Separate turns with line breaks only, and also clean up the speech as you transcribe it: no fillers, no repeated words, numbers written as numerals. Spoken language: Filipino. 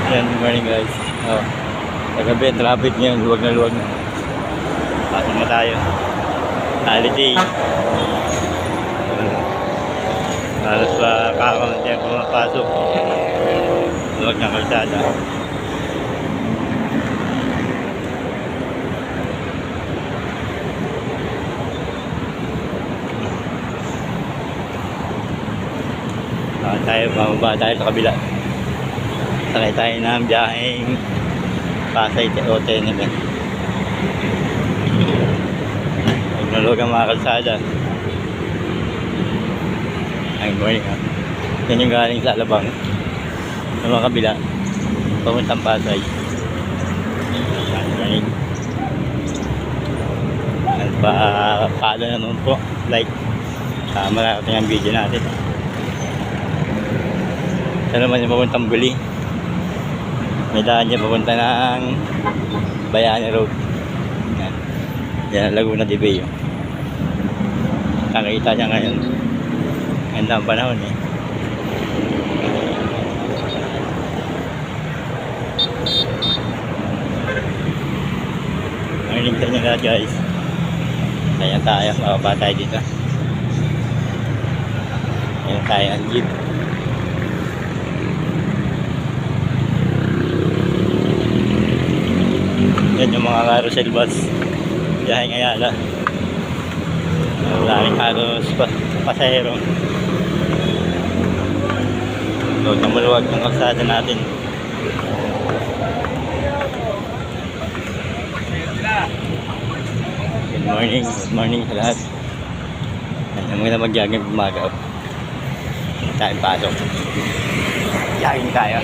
Yan, good morning guys. Oh, kagabi ang traffic ngayon, luwag na luwag na. Pasok na tayo. Holiday. Halos pa kakaunti ang pumapasok. Luwag ng kalsada. Bababa tayo sa kabila. Sakay tayo ng biyaheng Pasay o Teneme. Huwag nalog ang mga kalsada. Ay, morning ha. Yan yung galing sa Alabang. Sa mga kabila. Papuntang Pasay. Morning. At paalo naman po. Like. Malaki ang video natin. Ito naman yung papuntang Buli. May daan niya papunta ng Bayani Road. Yan. Yan ang Laguna de Bello. Nakikita niya ngayon. Ganda ang panahon eh. Morning sa inyo lahat guys. Ayan tayo. Mababa tayo dito. Ayan tayo ang jeep. Yan yung mga carousel bus. Biyaheng Ayala. Maraming halos pasahero. Load na maluwag ng kalsada natin. Good morning sa lahat. Yan muna mag-jogging bumaga. Tayong pasok. Jogging tayo.